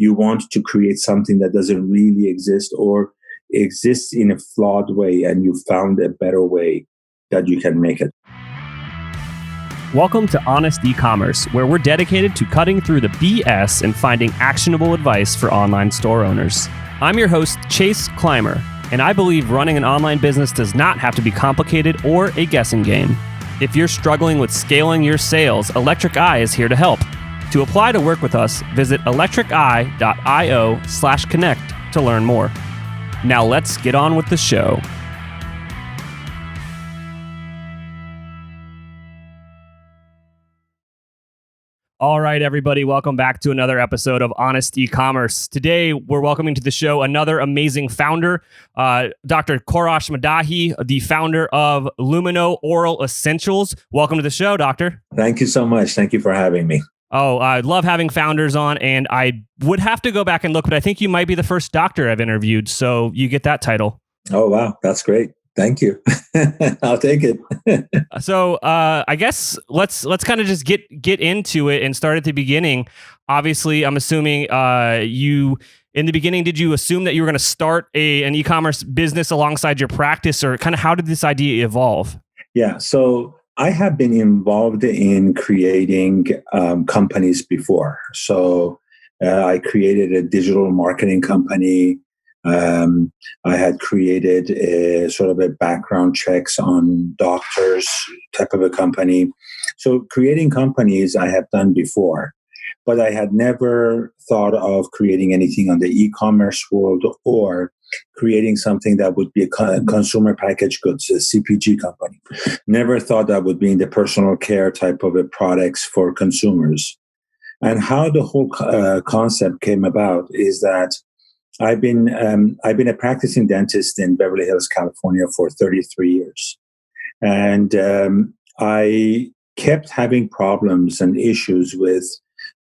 you want to create something that doesn't really exist or exists in a flawed way, and you found a better way that you can make it. Welcome to Honest Ecommerce, where we're dedicated to cutting through the BS and finding actionable advice for online store owners. I'm your host, Chase Clymer, and I believe running an online business does not have to be complicated or a guessing game. If you're struggling with scaling your sales, Electric Eye is here to help. To apply to work with us, visit electriceye.io/connect to learn more. Now let's get on with the show. All right, everybody, welcome back to another episode of Honest Ecommerce. Today, we're welcoming to the show another amazing founder, Dr. Kourosh Maddahi, the founder of Lumineux Oral Essentials. Welcome to the show, Doctor. Thank you so much. Thank you for having me. Oh, I love having founders on, and I would have to go back and look, but I think you might be the first doctor I've interviewed, so you get that title. Oh, wow. That's great. Thank you. I'll take it. So I guess let's kind of just get into it and start at the beginning. Obviously, I'm assuming you, in the beginning, did you assume that you were going to start an e-commerce business alongside your practice, or kind of how did this idea evolve? Yeah, so I have been involved in creating companies before. So I created a digital marketing company. I had created a sort of a background checks on doctors type of a company. So creating companies I have done before, but I had never thought of creating anything on the e-commerce world or creating something that would be a consumer packaged goods, a CPG company. Never thought that would be in the personal care type of a products for consumers. And how the whole concept came about is that I've been a practicing dentist in Beverly Hills, California for 33 years. And I kept having problems and issues with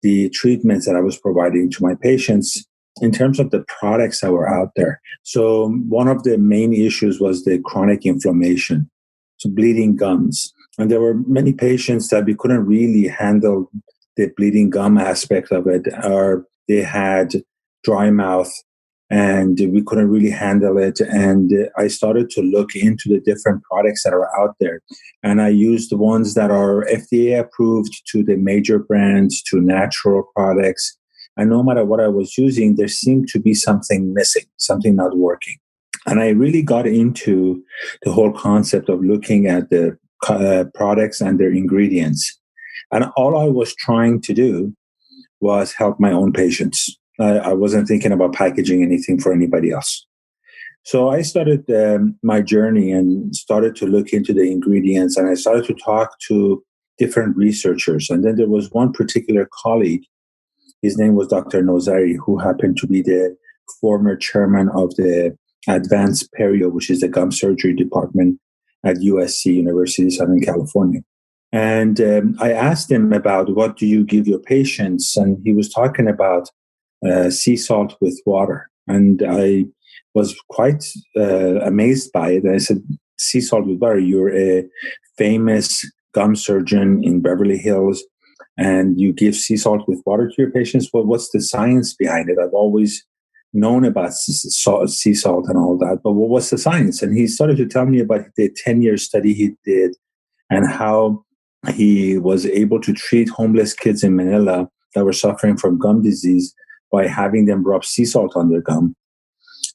the treatments that I was providing to my patients in terms of the products that were out there. So one of the main issues was the chronic inflammation, so bleeding gums. And there were many patients that we couldn't really handle the bleeding gum aspect of it, or they had dry mouth, and we couldn't really handle it. And I started to look into the different products that are out there. And I used the ones that are FDA approved to the major brands to natural products. And no matter what I was using, there seemed to be something missing, something not working. And I really got into the whole concept of looking at the products and their ingredients. And all I was trying to do was help my own patients. I wasn't thinking about packaging anything for anybody else. So I started my journey and started to look into the ingredients, and I started to talk to different researchers. And then there was one particular colleague, his name was Dr. Nozari, who happened to be the former chairman of the Advanced Perio, which is the gum surgery department at USC, University of Southern California. And I asked him about, what do you give your patients? And he was talking about sea salt with water. And I was quite amazed by it. I said, sea salt with water, you're a famous gum surgeon in Beverly Hills, and you give sea salt with water to your patients. Well, what's the science behind it? I've always known about sea salt and all that, but what's the science? And he started to tell me about the 10-year study he did and how he was able to treat homeless kids in Manila that were suffering from gum disease by having them rub sea salt on their gum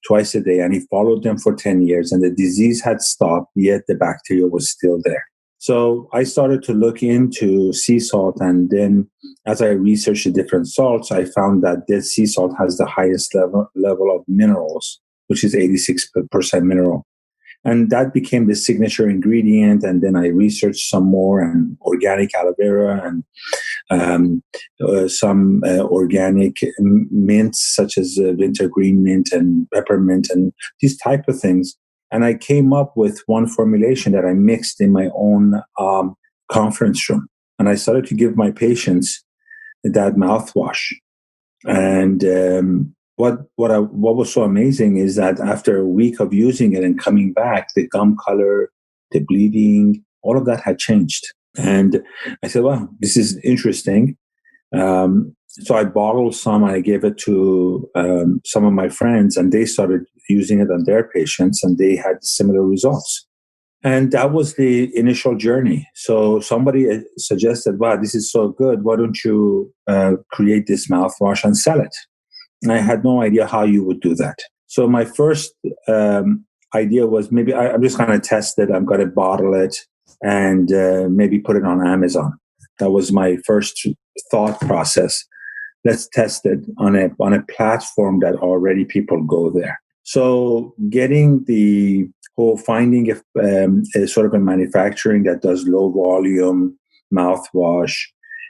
twice a day. And he followed them for 10 years, and the disease had stopped, yet the bacteria was still there. So I started to look into sea salt, and then as I researched the different salts, I found that dead sea salt has the highest level of minerals, which is 86% mineral. And that became the signature ingredient. And then I researched some more, and organic aloe vera, and some organic mints, such as wintergreen mint and peppermint and these type of things. And I came up with one formulation that I mixed in my own conference room. And I started to give my patients that mouthwash. And what was so amazing is that after a week of using it and coming back, the gum color, the bleeding, all of that had changed. And I said, wow, this is interesting. So I bottled some and I gave it to some of my friends, and they started using it on their patients, and they had similar results. And that was the initial journey. So somebody suggested, wow, this is so good. Why don't you create this mouthwash and sell it? And I had no idea how you would do that. So my first idea was maybe I'm just going to test it. I'm going to bottle it and maybe put it on Amazon. That was my first thought process. Let's test it on a platform that already people go there. So getting the whole finding a sort of a manufacturing that does low volume mouthwash,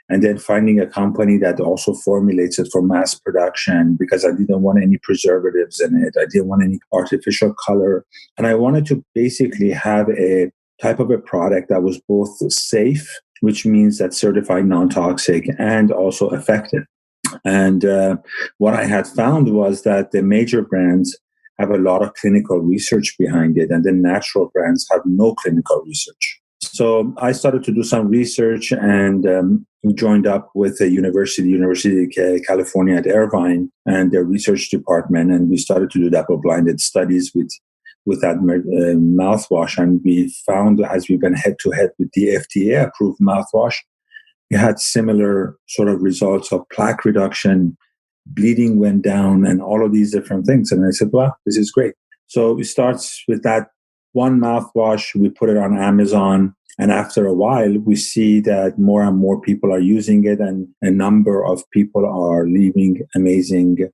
and then finding a company that also formulates it for mass production, because I didn't want any preservatives in it. I didn't want any artificial color. And I wanted to basically have a type of a product that was both safe, which means that certified non-toxic, and also effective. And what I had found was that the major brands have a lot of clinical research behind it, and the natural brands have no clinical research. So I started to do some research and joined up with the University of California at Irvine and their research department, and we started to do double-blinded studies with that mouthwash. And we found, as we went head-to-head with the FDA-approved mouthwash, we had similar sort of results of plaque reduction, bleeding went down, and all of these different things. And I said, well, this is great. So it starts with that one mouthwash. We put it on Amazon. And after a while, we see that more and more people are using it, and a number of people are leaving amazing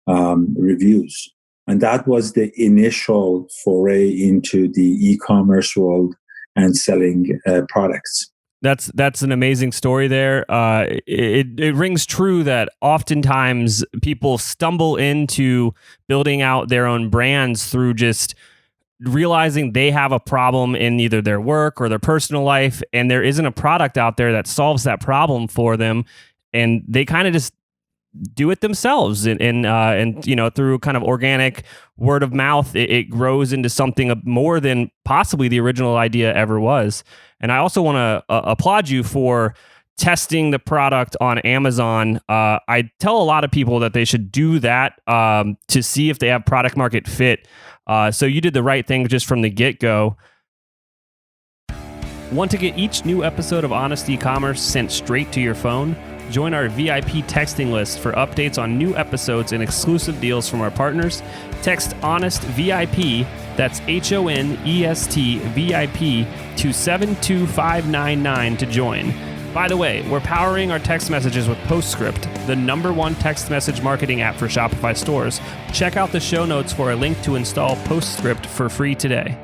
reviews. And that was the initial foray into the e-commerce world and selling products. That's an amazing story there. It rings true that oftentimes people stumble into building out their own brands through just realizing they have a problem in either their work or their personal life, and there isn't a product out there that solves that problem for them, and they kind of just do it themselves, and you know, through kind of organic word of mouth, it grows into something more than possibly the original idea ever was. And I also want to applaud you for testing the product on Amazon. I tell a lot of people that they should do that to see if they have product market fit. So you did the right thing just from the get-go. Want to get each new episode of Honest E-Commerce sent straight to your phone? Join our VIP texting list for updates on new episodes and exclusive deals from our partners. Text HONEST VIP, that's HONEST VIP, to 72599 to join. By the way, we're powering our text messages with Postscript, the #1 text message marketing app for Shopify stores. Check out the show notes for a link to install Postscript for free today.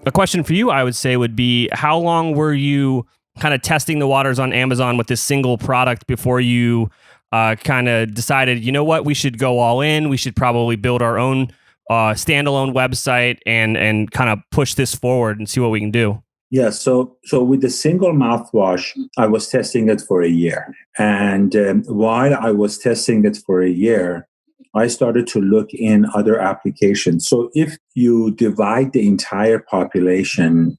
A question for you, I would say, would be, how long were you kind of testing the waters on Amazon with this single product before you kind of decided, you know what, we should go all in, we should probably build our own standalone website and kind of push this forward and see what we can do? Yeah, so with the single mouthwash, I was testing it for a year. And while I was testing it for a year, I started to look in other applications. So if you divide the entire population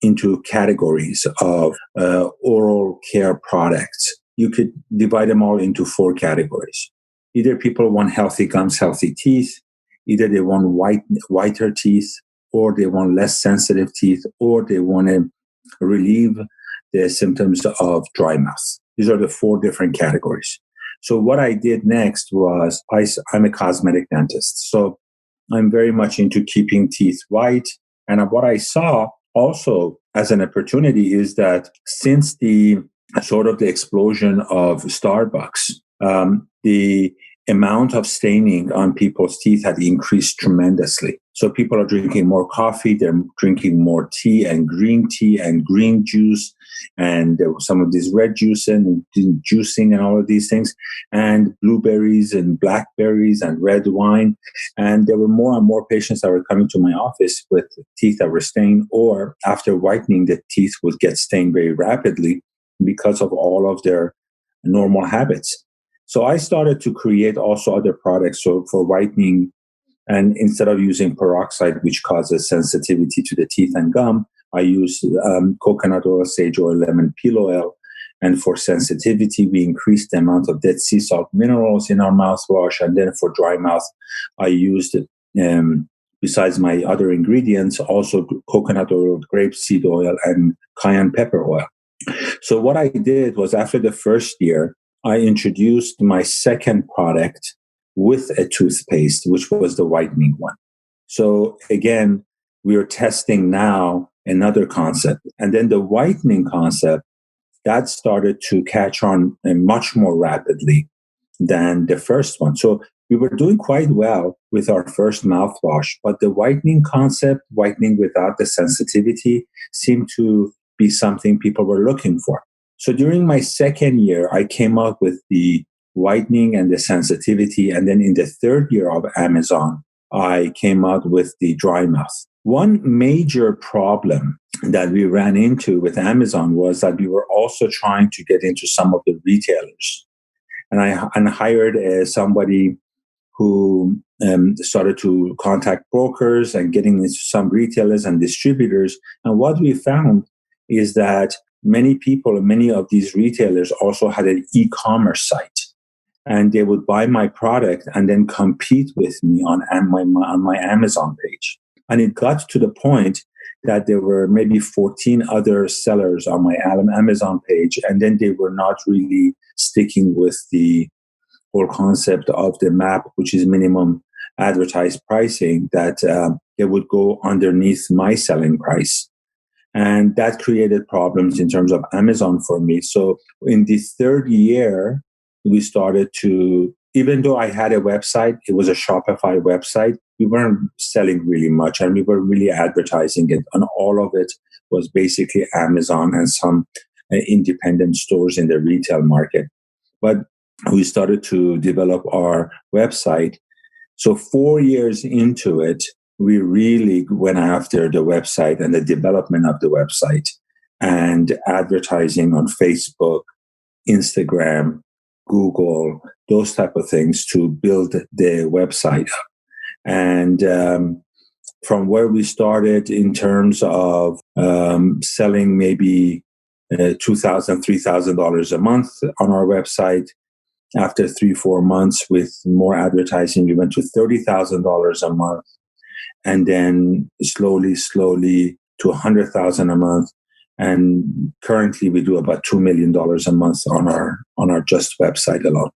into categories of oral care products, you could divide them all into 4 categories. Either people want healthy gums, healthy teeth, either they want whiter teeth, or they want less sensitive teeth, or they want to relieve the symptoms of dry mouth. These are the 4 different categories. So what I did next was, I'm a cosmetic dentist. So I'm very much into keeping teeth white. And what I saw also as an opportunity is that since the sort of the explosion of Starbucks, the amount of staining on people's teeth had increased tremendously. So people are drinking more coffee, they're drinking more tea and green juice, and some of these red juice and juicing and all of these things, and blueberries and blackberries and red wine. And there were more and more patients that were coming to my office with teeth that were stained, or after whitening, the teeth would get stained very rapidly because of all of their normal habits. So I started to create also other products for whitening. And instead of using peroxide, which causes sensitivity to the teeth and gum, I use coconut oil, sage oil, lemon peel oil. And for sensitivity, we increased the amount of Dead Sea salt minerals in our mouthwash. And then for dry mouth, I used, besides my other ingredients, also coconut oil, grapeseed oil, and cayenne pepper oil. So what I did was, after the first year, I introduced my second product with a toothpaste, which was the whitening one. So again, we are testing now another concept. And then the whitening concept, that started to catch on much more rapidly than the first one. So we were doing quite well with our first mouthwash, but the whitening concept, whitening without the sensitivity, seemed to be something people were looking for. So during my second year, I came up with the whitening and the sensitivity. And then in the third year of Amazon, I came out with the dry mouth. One major problem that we ran into with Amazon was that we were also trying to get into some of the retailers. And I hired somebody who started to contact brokers and getting into some retailers and distributors. And what we found is that many people, many of these retailers also had an e-commerce site. And they would buy my product and then compete with me on my Amazon page. And it got to the point that there were maybe 14 other sellers on my Amazon page, and then they were not really sticking with the whole concept of the MAP, which is minimum advertised pricing, that they would go underneath my selling price. And that created problems in terms of Amazon for me. So in the third year, we started to, even though I had a website, it was a Shopify website, we weren't selling really much, and we were really advertising it. And all of it was basically Amazon and some independent stores in the retail market. But we started to develop our website. So 4 years into it, we really went after the website and the development of the website and advertising on Facebook, Instagram, Google, those type of things to build the website up. And from where we started in terms of selling maybe $2,000, $3,000 a month on our website, after 3-4 months with more advertising, we went to $30,000 a month. And then slowly to $100,000 a month. And currently we do about $2 million a month on our just website alone.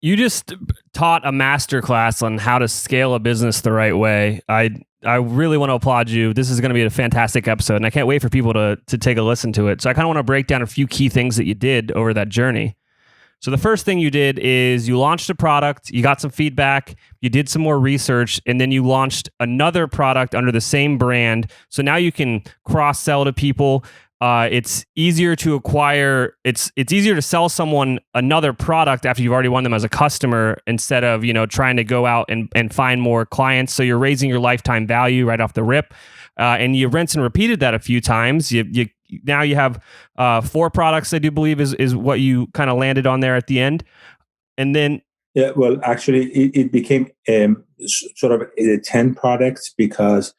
You just taught a masterclass on how to scale a business the right way. I really want to applaud you. This is going to be a fantastic episode, and I can't wait for people to take a listen to it. So I kind of want to break down a few key things that you did over that journey. So the first thing you did is you launched a product, you got some feedback, you did some more research, and then you launched another product under the same brand. So now you can cross-sell to people. It's easier to acquire. It's easier to sell someone another product after you've already won them as a customer, instead of trying to go out and find more clients. So you're raising your lifetime value right off the rip, and you rinse and repeated that a few times. Now you have 4 products, I do believe, is what you kind of landed on there at the end, and then. Yeah, well, actually, it became sort of 10 products, because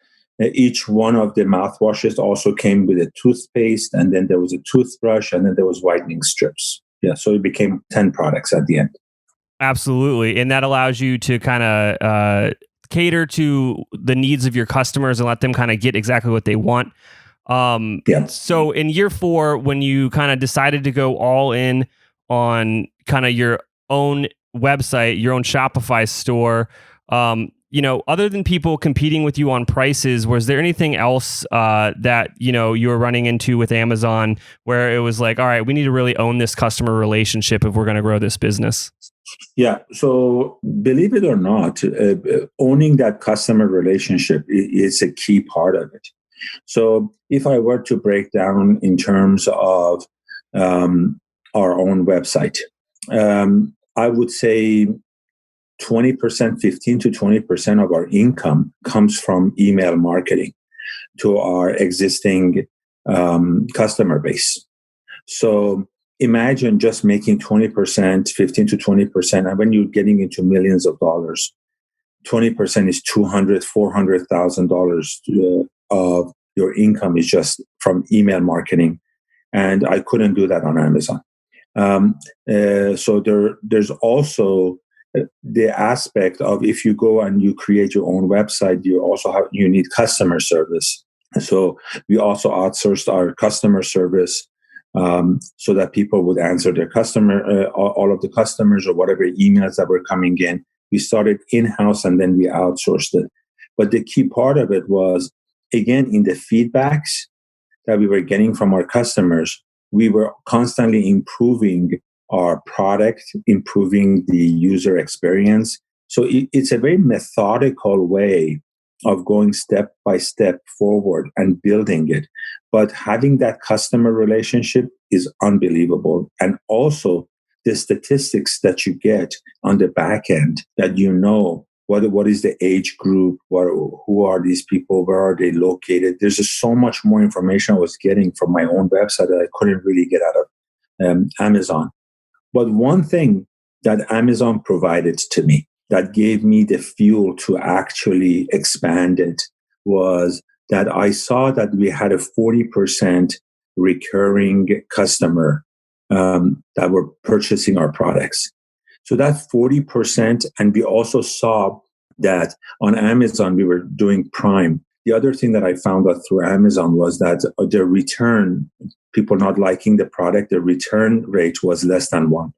each one of the mouthwashes also came with a toothpaste, and then there was a toothbrush, and then there was whitening strips. Yeah, so it became 10 products at the end. Absolutely. And that allows you to kind of cater to the needs of your customers and let them kind of get exactly what they want. So in year 4, when you kind of decided to go all in on kind of your own website, your own Shopify store, other than people competing with you on prices, was there anything else that you were running into with Amazon where it was like, all right, we need to really own this customer relationship if we're going to grow this business? Yeah. So believe it or not, owning that customer relationship is a key part of it. So if I were to break down in terms of our own website, I would say 20%, 15 to 20% of our income comes from email marketing to our existing customer base. So imagine just making 20%, 15 to 20%, and when you're getting into millions of dollars, 20% is $200,000, $400,000 of your income is just from email marketing. and I couldn't do that on Amazon. So there's also the aspect of, if you go and you create your own website, you need customer service. So we also outsourced our customer service, so that people would answer their all of the customers or whatever emails that were coming in. We started in-house and then we outsourced it. But the key part of it was, again, in the feedbacks that we were getting from our customers, we were constantly improving our product, improving the user experience. So it's a very methodical way of going step by step forward and building it. But having that customer relationship is unbelievable. And also the statistics that you get on the back end, that what is the age group, who are these people, where are they located. There's just so much more information I was getting from my own website that I couldn't really get out of Amazon. But one thing that Amazon provided to me that gave me the fuel to actually expand it was that I saw that we had a 40% recurring customer that were purchasing our products. So that 40%, and we also saw that on Amazon, we were doing Prime. The other thing that I found out through Amazon was that the return, people not liking the product, the return rate was less than 1%.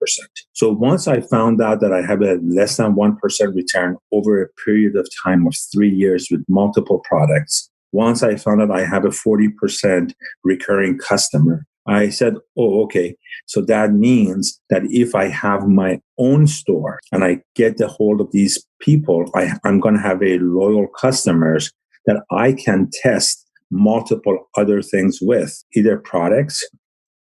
So once I found out that I have a less than 1% return over a period of time of 3 years with multiple products, once I found out I have a 40% recurring customer, I said, oh, okay. So that means that if I have my own store and I get the hold of these people, I'm going to have a loyal customers that I can test multiple other things with, either products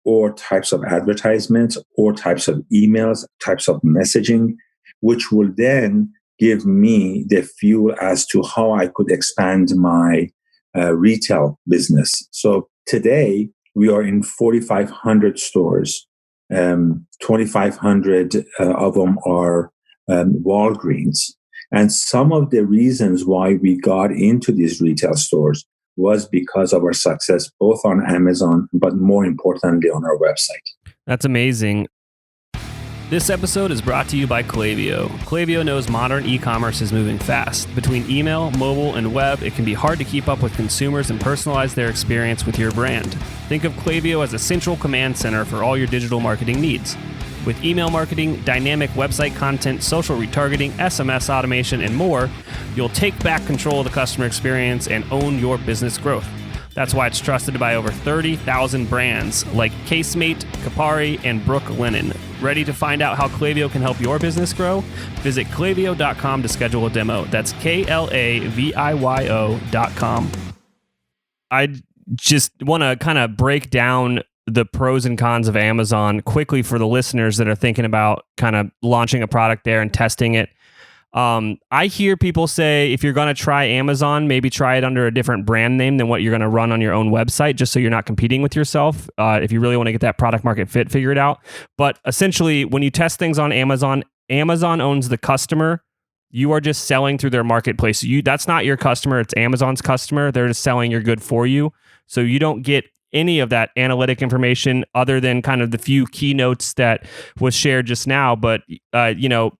or types of advertisements or types of emails, types of messaging, which will then give me the fuel as to how I could expand my retail business. So today, we are in 4,500 stores. 2,500 of them are Walgreens. And some of the reasons why we got into these retail stores was because of our success, both on Amazon, but more importantly, on our website. That's amazing. This episode is brought to you by Klaviyo. Klaviyo knows modern e-commerce is moving fast. Between email, mobile, and web, it can be hard to keep up with consumers and personalize their experience with your brand. Think of Klaviyo as a central command center for all your digital marketing needs. With email marketing, dynamic website content, social retargeting, SMS automation, and more, you'll take back control of the customer experience and own your business growth. That's why it's trusted by over 30,000 brands like Casemate, Kapari, and Brooklinen. Ready to find out how Klaviyo can help your business grow? Visit klaviyo.com to schedule a demo. That's KLAVIYO.com. I just want to kind of break down the pros and cons of Amazon quickly for the listeners that are thinking about kind of launching a product there and testing it. I hear people say, if you're going to try Amazon, maybe try it under a different brand name than what you're going to run on your own website, just so you're not competing with yourself. If you really want to get that product market fit figured out. But essentially, when you test things on Amazon, Amazon owns the customer. You are just selling through their marketplace. That's not your customer. It's Amazon's customer. They're just selling your good for you. So you don't get any of that analytic information other than kind of the few keynotes that was shared just now. But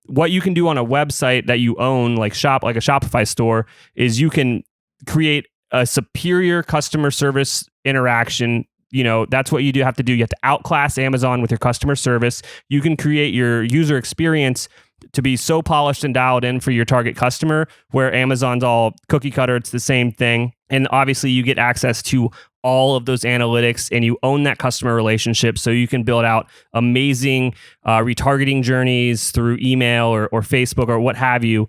what you can do on a website that you own, like a Shopify store, is you can create a superior customer service interaction. That's what you have to do. You have to outclass Amazon with your customer service. You can create your user experience to be so polished and dialed in for your target customer, where Amazon's all cookie cutter. It's the same thing. And obviously you get access to all of those analytics and you own that customer relationship, so you can build out amazing retargeting journeys through email or Facebook or what have you.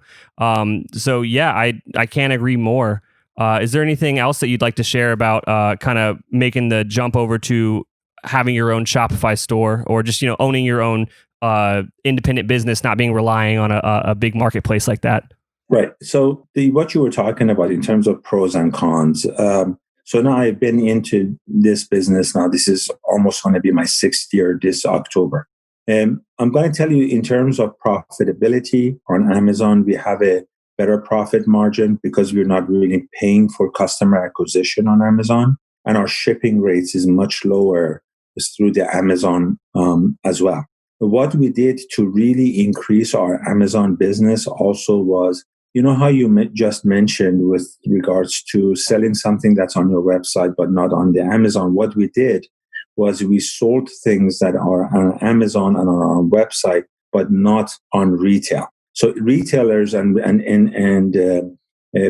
So yeah, I can't agree more. Is there anything else that you'd like to share about kind of making the jump over to having your own Shopify store, or just owning your own independent business, not being relying on a big marketplace like that? Right. So what you were talking about in terms of pros and cons. So now I've been into this business. Now this is almost going to be my 6th year this October. And I'm going to tell you, in terms of profitability on Amazon, we have a better profit margin because we're not really paying for customer acquisition on Amazon. And our shipping rates is much lower through the Amazon as well. What we did to really increase our Amazon business also was, how you just mentioned with regards to selling something that's on your website but not on the Amazon. What we did was we sold things that are on Amazon and on our website, but not on retail. So retailers and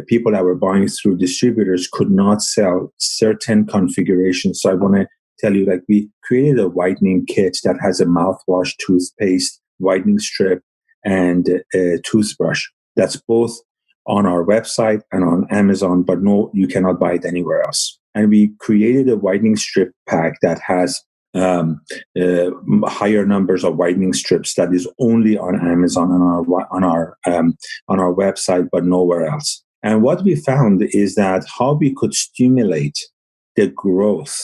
people that were buying through distributors could not sell certain configurations. So I want to tell you, we created a whitening kit that has a mouthwash, toothpaste, whitening strip, and a toothbrush. That's both on our website and on Amazon, but no, you cannot buy it anywhere else. And we created a whitening strip pack that has higher numbers of whitening strips that is only on Amazon and on our website, but nowhere else. And what we found is that how we could stimulate the growth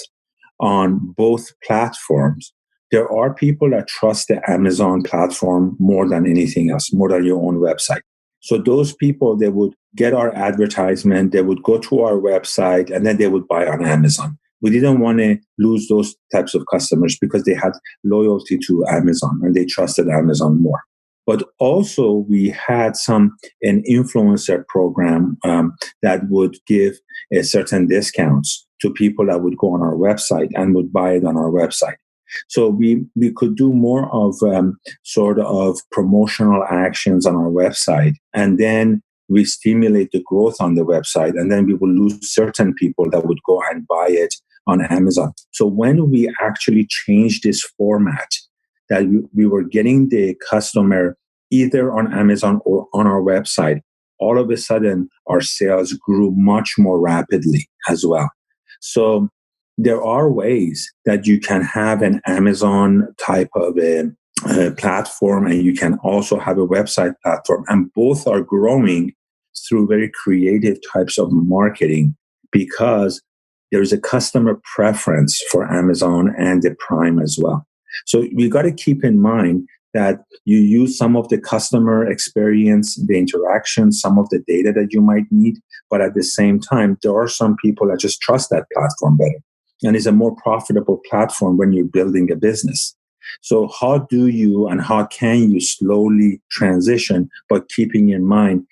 on both platforms. There are people that trust the Amazon platform more than anything else, more than your own website. So those people, they would get our advertisement, they would go to our website, and then they would buy on Amazon. We didn't want to lose those types of customers because they had loyalty to Amazon and they trusted Amazon more. But also we had an influencer program that would give certain discounts to people that would go on our website and would buy it on our website. So we could do more of sort of promotional actions on our website, and then we stimulate the growth on the website, and then we will lose certain people that would go and buy it on Amazon. So when we actually changed this format, that we were getting the customer either on Amazon or on our website, all of a sudden our sales grew much more rapidly as well. So there are ways that you can have an Amazon type of a platform, and you can also have a website platform, and both are growing through very creative types of marketing because there's a customer preference for Amazon and the Prime as well. So we got to keep in mind that you use some of the customer experience, the interaction, some of the data that you might need, but at the same time, there are some people that just trust that platform better. And it's a more profitable platform when you're building a business. So how do you and how can you slowly transition, but keeping in mind,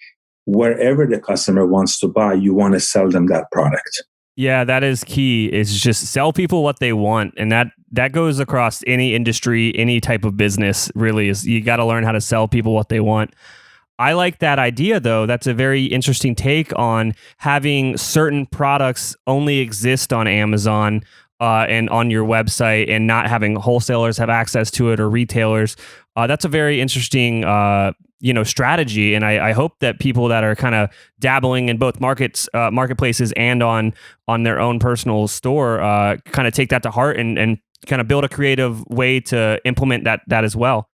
wherever the customer wants to buy, you want to sell them that product. Yeah, that is key. It's just sell people what they want. And that goes across any industry, any type of business, really. Is you got to learn how to sell people what they want. I like that idea, though. That's a very interesting take on having certain products only exist on Amazon and on your website, and not having wholesalers have access to it or retailers. That's a very interesting strategy. And I hope that people that are kind of dabbling in both marketplaces and on their own personal store kind of take that to heart and kind of build a creative way to implement that as well.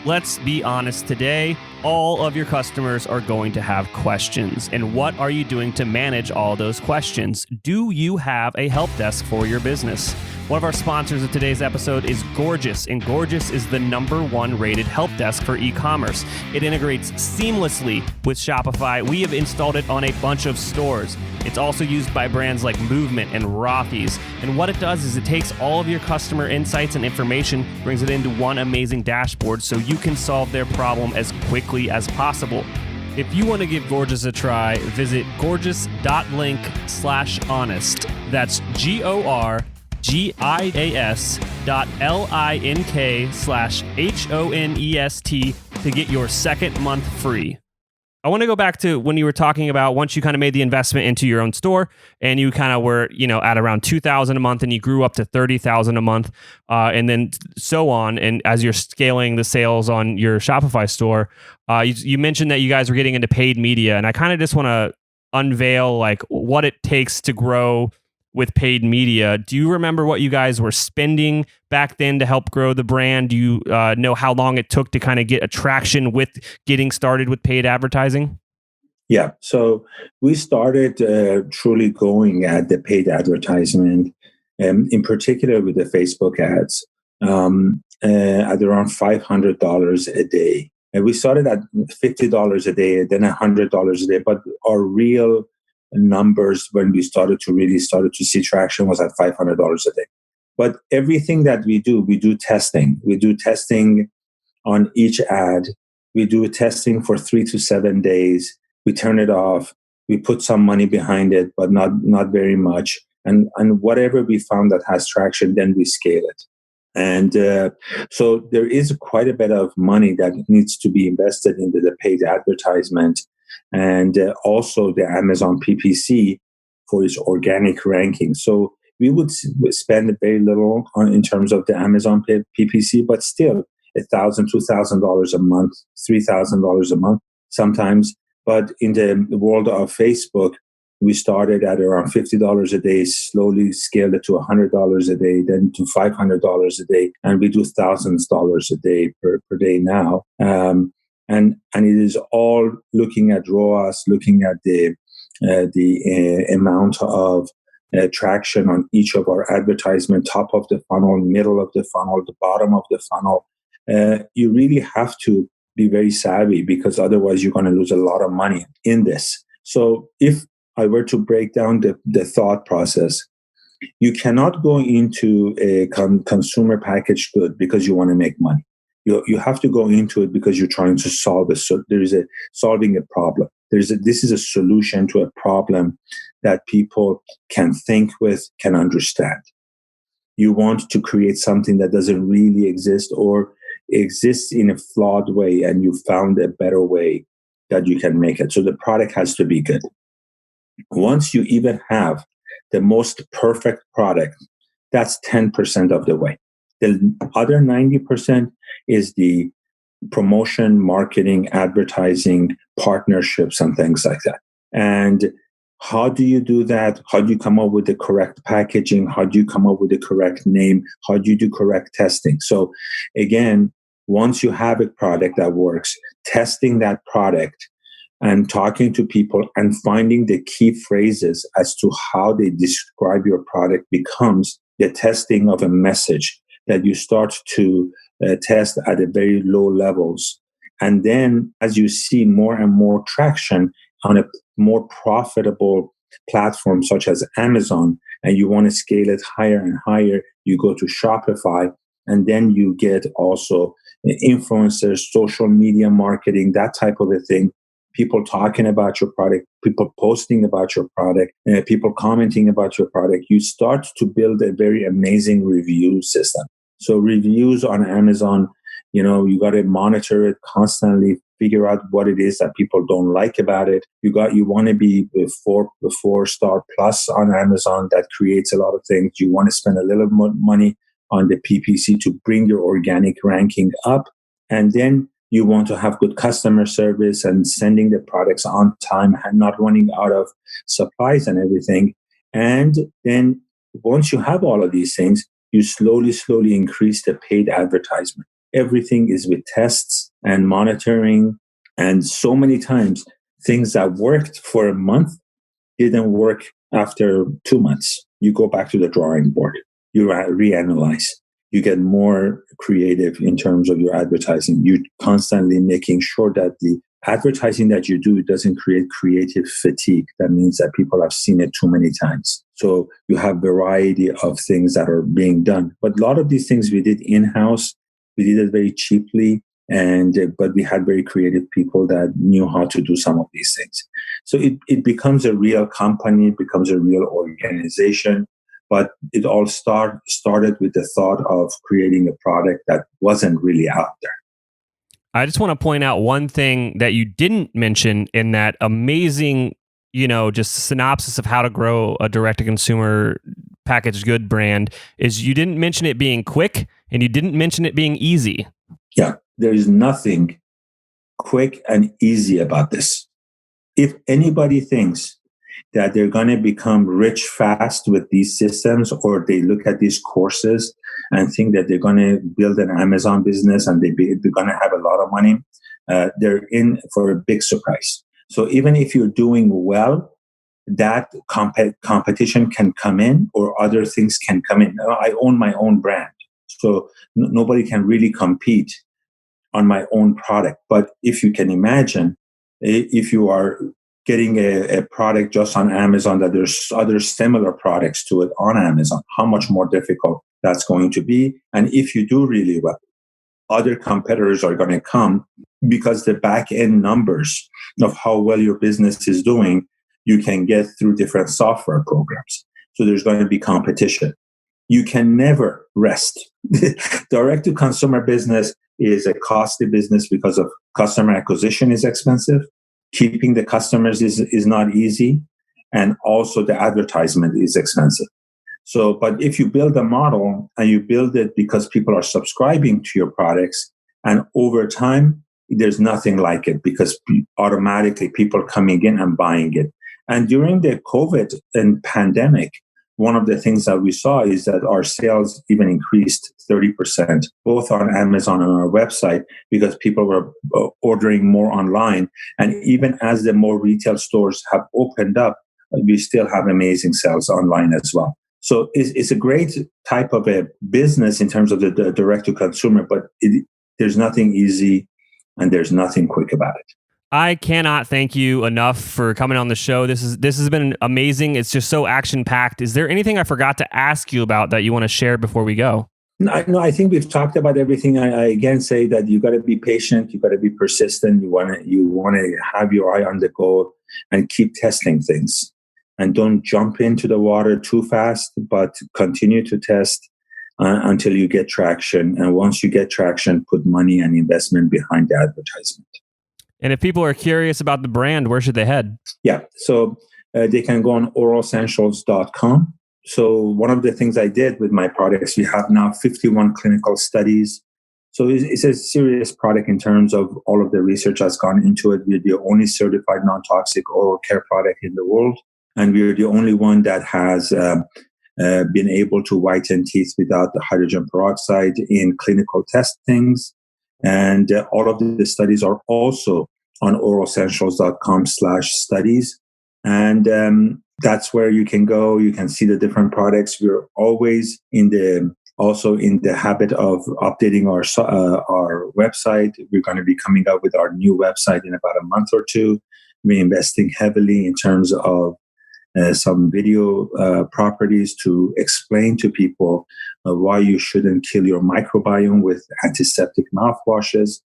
Let's be honest today, all of your customers are going to have questions. And what are you doing to manage all those questions? Do you have a help desk for your business? One of our sponsors of today's episode is Gorgias, and Gorgias is the #1 rated help desk for e-commerce. It integrates seamlessly with Shopify. We have installed it on a bunch of stores. It's also used by brands like Movement and Rockies. And what it does is it takes all of your customer insights and information, brings it into one amazing dashboard so you can solve their problem as quickly as possible. If you want to give Gorgias a try, visit gorgias.link/honest. That's GORGIAS.LINK/HONEST to get your second month free. I want to go back to when you were talking about once you kind of made the investment into your own store and you kind of were, at around $2,000 a month and you grew up to $30,000 a month and then so on. And as you're scaling the sales on your Shopify store, you mentioned that you guys were getting into paid media. And I kind of just want to unveil what it takes to grow with paid media. Do you remember what you guys were spending back then to help grow the brand? Do you know how long it took to kind of get attraction with getting started with paid advertising? Yeah, so we started truly going at the paid advertisement, in particular with the Facebook ads, at around $500 a day. And we started at $50 a day, then $100 a day, but our real numbers when we started to see traction was at $500 a day. But everything that we do testing. We do testing on each ad. We do testing for 3 to 7 days. We turn it off. We put some money behind it, but not very much. And whatever we found that has traction, then we scale it. And so there is quite a bit of money that needs to be invested into the paid advertisement and also the Amazon PPC for its organic ranking. So we would spend very little in terms of the Amazon PPC, but still $1,000, $2,000 a month, $3,000 a month sometimes. But in the world of Facebook, we started at around $50 a day, slowly scaled it to $100 a day, then to $500 a day, and we do thousands of dollars a day per day now. And it is all looking at ROAS, looking at the amount of traction on each of our advertisement, top of the funnel, middle of the funnel, the bottom of the funnel. You really have to be very savvy because otherwise you're going to lose a lot of money in this. So if I were to break down the thought process, you cannot go into a consumer packaged good because you want to make money. You have to go into it because you're trying to solve solving a problem. This is a solution to a problem that people can think with, can understand. You want to create something that doesn't really exist or exists in a flawed way, and you found a better way that you can make it. So the product has to be good. Once you even have the most perfect product, that's 10% of the way. The other 90% is the promotion, marketing, advertising, partnerships, and things like that. And how do you do that? How do you come up with the correct packaging? How do you come up with the correct name? How do you do correct testing? So again, once you have a product that works, testing that product and talking to people and finding the key phrases as to how they describe your product becomes the testing of a message that you start to test at a very low levels. And then as you see more and more traction on a more profitable platform such as Amazon, and you want to scale it higher and higher, you go to Shopify, and then you get also influencers, social media marketing, that type of a thing. People talking about your product, people posting about your product, people commenting about your product. You start to build a very amazing review system. So reviews on Amazon, you got to monitor it constantly, figure out what it is that people don't like about it. You want to be four star plus on Amazon. That creates a lot of things. You want to spend a little more money on the PPC to bring your organic ranking up. And then you want to have good customer service and sending the products on time and not running out of supplies and everything. And then once you have all of these things, you slowly increase the paid advertisement. Everything is with tests and monitoring. And so many times, things that worked for a month didn't work after 2 months. You go back to the drawing board. You reanalyze. You get more creative in terms of your advertising. You're constantly making sure that the advertising that you do doesn't create creative fatigue. That means that people have seen it too many times. So you have variety of things that are being done. But a lot of these things we did in-house. We did it very cheaply, but we had very creative people that knew how to do some of these things. So it becomes a real company, it becomes a real organization. But it all started with the thought of creating a product that wasn't really out there. I just want to point out one thing that you didn't mention in that amazing, just synopsis of how to grow a direct-to-consumer packaged good brand is you didn't mention it being quick and you didn't mention it being easy. Yeah, there is nothing quick and easy about this. If anybody thinks that they're going to become rich fast with these systems, or they look at these courses and think that they're going to build an Amazon business and they're going to have a lot of money, they're in for a big surprise. So even if you're doing well, that competition can come in or other things can come in. I own my own brand, so nobody can really compete on my own product. But if you can imagine, if you are getting a product just on Amazon, that there's other similar products to it on Amazon, how much more difficult that's going to be. And if you do really well, other competitors are going to come because the back end numbers of how well your business is doing, you can get through different software programs. So there's going to be competition. You can never rest. Direct to consumer business is a costly business because of customer acquisition is expensive. Keeping the customers is not easy. And also the advertisement is expensive. So, but if you build a model and you build it because people are subscribing to your products, and over time, there's nothing like it because automatically people are coming in and buying it. And during the COVID and pandemic, one of the things that we saw is that our sales even increased 30%, both on Amazon and our website, because people were ordering more online. And even as the more retail stores have opened up, we still have amazing sales online as well. So it's a great type of a business in terms of the direct to consumer, but there's nothing easy and there's nothing quick about it. I cannot thank you enough for coming on the show. This has been amazing. It's just so action packed. Is there anything I forgot to ask you about that you want to share before we go? No, I think we've talked about everything. I again say that you got to be patient. You got to be persistent. You want to have your eye on the goal and keep testing things. And don't jump into the water too fast, but continue to test until you get traction. And once you get traction, put money and investment behind the advertisement. And if people are curious about the brand, where should they head? Yeah, so they can go on oralessentials.com. So one of the things I did with my products, we have now 51 clinical studies. So it's a serious product in terms of all of the research that's gone into it. We're the only certified non-toxic oral care product in the world. And we're the only one that has been able to whiten teeth without the hydrogen peroxide in clinical testings. And all of the studies are also on oralessentials.com/studies. And that's where you can go. You can see the different products. We're always in the habit of updating our website. We're going to be coming up with our new website in about a month or two. We're investing heavily in terms of some video properties to explain to people why you shouldn't kill your microbiome with antiseptic mouthwashes.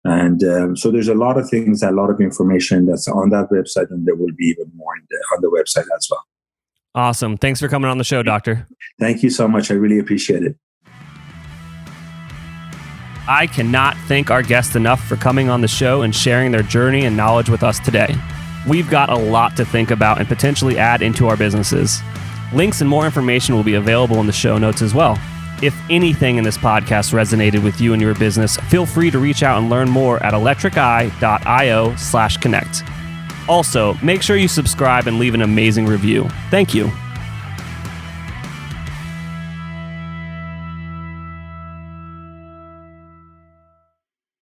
And so there's a lot of things, a lot of information that's on that website, and there will be even more on the website as well. Awesome. Thanks for coming on the show, Doctor. Thank you so much. I really appreciate it. I cannot thank our guests enough for coming on the show and sharing their journey and knowledge with us today. We've got a lot to think about and potentially add into our businesses. Links and more information will be available in the show notes as well. If anything in this podcast resonated with you and your business, feel free to reach out and learn more at electriceye.io/connect. Also, make sure you subscribe and leave an amazing review. Thank you.